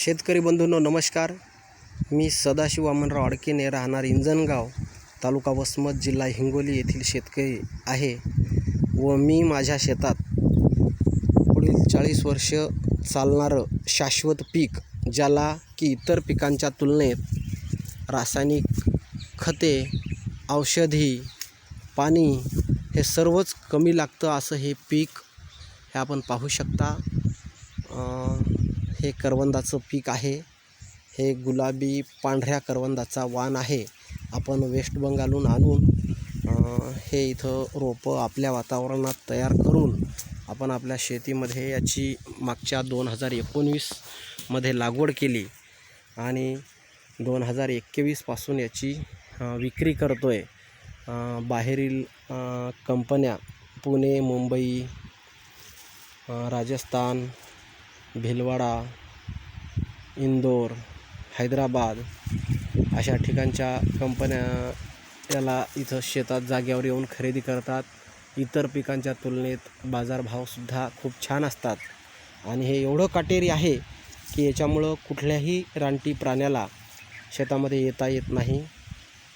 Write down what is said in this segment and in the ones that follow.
शेतकरी बंधूंनो नमस्कार. मी सदाशिव वामनराव अडकेने राहणार इंजनगाव, तालुका वसमत, जिल्हा हिंगोली येथील शेतकरी आहे व मी माझ्या शेतात पुढील 40 वर्ष चालणारं शाश्वत पीक, ज्याला की इतर पिकांच्या तुलनेत रासायनिक खते, औषधी, पाणी हे सर्वच कमी लागतं असं हे पीक हे आपण पाहू शकता. हे करवंदाचं पीक आहे. हे गुलाबी पांढऱ्या करवंदाचा वाण आहे. आपण वेस्ट बंगालहून आणून हे इथं रोपं आपल्या वातावरणात तयार करून आपण आपल्या शेतीमध्ये याची मागच्या 2019 मध्ये लागवड केली आणि 2021 पासून याची विक्री करतो आहे. बाहेरील कंपन्या पुणे, मुंबई, राजस्थान, भिलवाडा, इंदोर, हैदराबाद अशा ठिकाणच्या कंपन्या याला इथं शेतात जाग्यावर येऊन खरेदी करतात. इतर पिकांच्या तुलनेत बाजारभावसुद्धा खूप छान असतात आणि हे एवढं काटेरी आहे की याच्यामुळं कुठल्याही रानटी प्राण्याला शेतामध्ये येता येत नाही.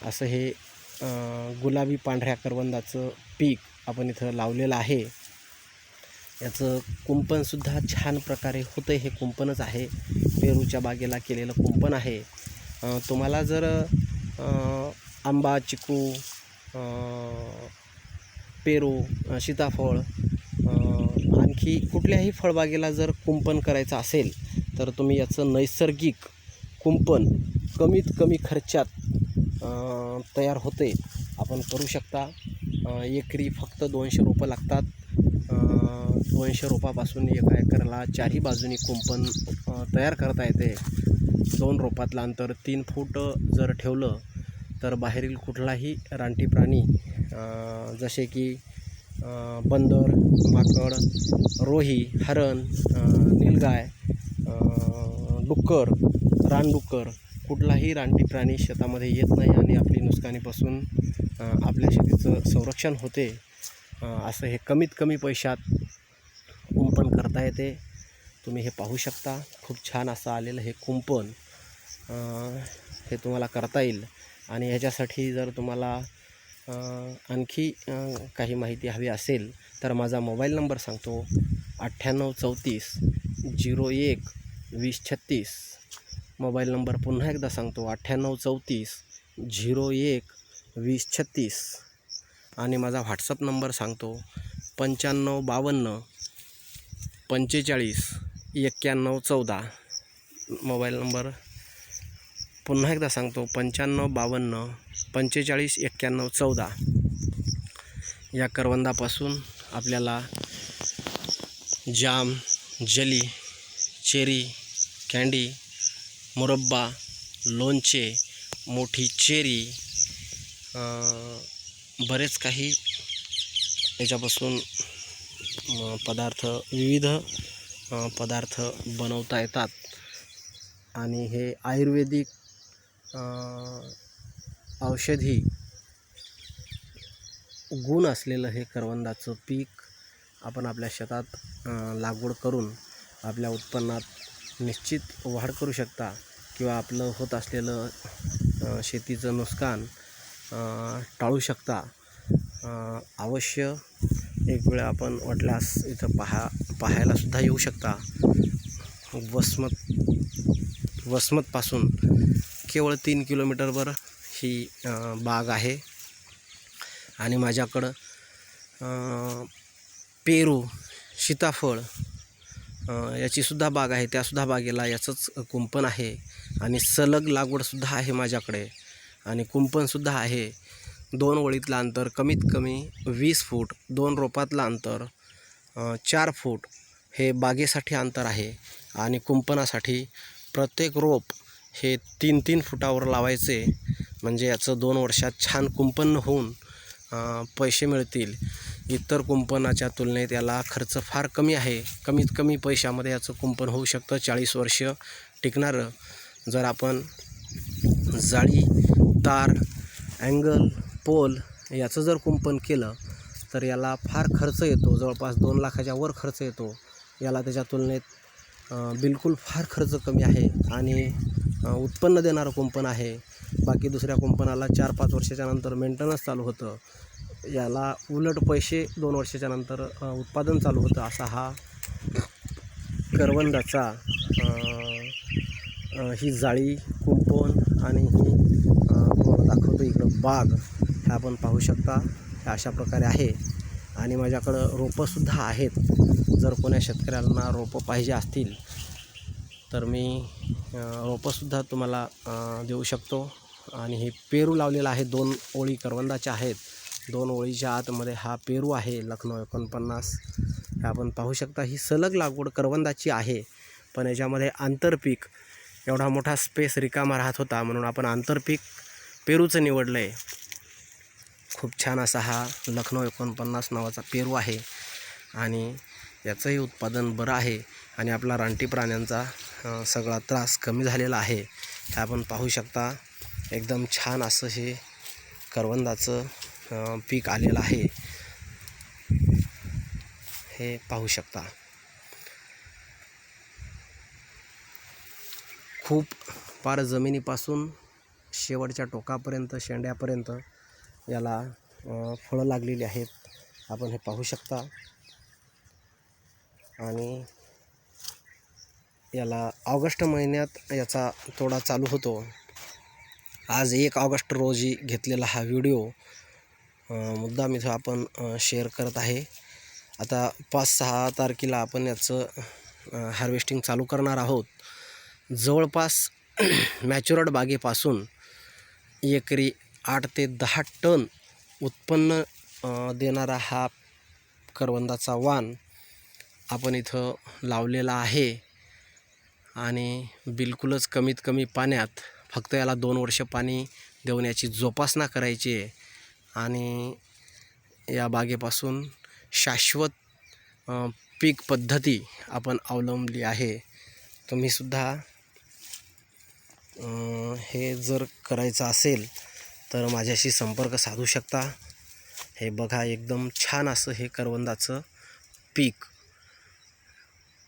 असं हे गुलाबी पांढऱ्या करवंदाचं पीक आपण इथं लावलेलं आहे. याचं कुंपणसुद्धा छान प्रकारे होतं. हे कुंपणच आहे, पेरूच्या बागेला केलेलं कुंपण आहे. तुम्हाला जर आंबा, चिकू, पेरू, सीताफळ आणखी कुठल्याही फळबागेला जर कुंपण करायचं असेल तर तुम्ही याचं नैसर्गिक कुंपण कमीत कमी खर्चात तयार होते आपण करू शकता. एकरी फक्त 200 रोपं लागतात. 200 रोपापासून एका एकराला चारही बाजूनी कुंपण तयार करता येते. 2 रोपातलं अंतर 3 फूट जर ठेवलं तर बाहेरील कुठलाही रानटी प्राणी जसे की बंदर, माकड, रोही, हरण, नीलगाय, डुक्कर, रानडुक्कर कुठलाही रानटी प्राणी शेतामध्ये येत नाही आणि आपली नुकसानीपासून आपल्या शेतीचं संरक्षण होते. असं हे कमीत कमी पैशात कुंपण करता येते. तुम्ही हे पाहू शकता. खूप छान असं आलेलं हे कुंपण हे तुम्हाला करता येईल. आणि ह्याच्यासाठी जर तुम्हाला आणखी काही माहिती हवी असेल तर माझा मोबाईल नंबर सांगतो 9834 01 2036. मोबाईल नंबर पुन्हा एकदा सांगतो 9834 01 2036. आणि माझा व्हॉट्सअप नंबर सांगतो 9552 45 91 14. मोबाईल नंबर पुन्हा एकदा सांगतो 9552 45 91 14. या करवंदापासून आपल्याला जाम, जली, चेरी, कँडी, मुरब्बा, लोणचे, मोठी चेरी, बरेच काही याच्यापासून विविध पदार्थ बनवता येतात. आणि हे आयुर्वेदिक औषधी गुण असलेलं हे करवंदाचं पीक आपण आपल्या शेतात लागवड करून आपल्या उत्पन्नात निश्चित वाढ करू शकता किंवा आपलं होत असलेलं शेतीचं नुकसान टाळू शकता. अवश्य एक वेळ आपण वाटल्यास इथं पाहायलासुद्धा येऊ शकता. वसमतपासून केवळ 3 किलोमीटरवर ही बाग आहे. आणि माझ्याकडं पेरू, सीताफळ याचीसुद्धा बाग आहे. त्यासुद्धा बागेला याचंच कुंपण आहे आणि सलग लागवडसुद्धा आहे माझ्याकडे आणि कुंपणसुद्धा आहे. 2 ओळीतलं अंतर कमीत कमी 20 फूट, 2 रोपातलं अंतर 4 फूट हे बागेसाठी अंतर आहे. आणि कुंपणासाठी प्रत्येक रोप हे 3-3 फुटावर लावायचे, म्हणजे याचं 2 वर्षात छान कुंपण होऊन पैसे मिळतील. इतर कुंपणाच्या तुलनेत याला खर्च फार कमी आहे. कमीत कमी पैशामध्ये याचं कुंपण होऊ शकतं. 40 वर्ष टिकणारं. जर आपण जाळी, तार, अँगल, पोल याचं जर कुंपण केलं तर याला फार खर्च येतो. जवळपास 2 लाखाच्या वर खर्च येतो. याला त्याच्या तुलनेत बिलकुल फार खर्च कमी आहे आणि उत्पन्न देणारं कुंपण आहे. बाकी दुसऱ्या कुंपणाला 4-5 वर्षाच्या नंतर मेंटेनन्स चालू होतं. याला उलट पैसे 2 वर्षाच्या नंतर उत्पादन चालू होतं. असा हा करवंदाचा ही जाळी, कुंपण आणि ही तुम्हाला दाखवतो इकडं बाग. हे आपण पाहू शकता. हे अशा प्रकारे आहे आणि माझ्याकडं रोपंसुद्धा आहेत. जर कोण्या शेतकऱ्यांना रोपं पाहिजे असतील तर मी रोपंसुद्धा तुम्हाला देऊ शकतो. आणि हे पेरू लावलेलं आहे. 2 ओळी करवंदाच्या आहेत. 2 ओळीच्या आतमध्ये हा पेरू आहे लखनौ 49. हे आपण पाहू शकता. ही सलग लागवड करवंदाची आहे, पण याच्यामध्ये आंतरपीक एवढा मोठा स्पेस रिकामा राहत होता म्हणून आपण आंतरपीक पेरूचं निवडलं आहे. खूप छान असा हा लखनौ 49 नावाचा पेरू आहे आणि याचंही उत्पादन बरं आहे आणि आपला रानटी प्राण्यांचा सगळा त्रास कमी झालेला आहे. हे आपण पाहू शकता. एकदम छान असं हे करवंदाचं पीक आलेलं आहे. हे पाहू शकता. खूप पार जमिनीपासून शेवटच्या टोकापर्यंत, शेंड्यापर्यंत याला फळं लागलेली आहेत. आपण हे पाहू शकता. आणि याला ऑगस्ट महिन्यात याचा तोडा चालू होतो. आज 1 ऑगस्ट रोजी घेतलेला हा व्हिडिओ मुद्दाम इथं आपण शेअर करत आहे. आता 5-6 तारखेला आपण याचं हार्वेस्टिंग चालू करणार आहोत. जवळपास मॅच्युरड बागेपासून एकरी 8 ते 10 टन उत्पन्न देणारा हा करवंदाचा वाण आपण इथं लावलेला आहे आणि बिलकुलच कमीत कमी पाण्यात फक्त याला 2 वर्ष पाणी देऊन याची जोपासना करायची आहे आणि या बागेपासून शाश्वत पीक पद्धती आपण अवलंबली आहे. तुम्हीसुद्धा हे जर करायचं असेल तर माझ्याशी संपर्क साधू शकता. हे बघा, एकदम छान असं हे करवंदाचं पीक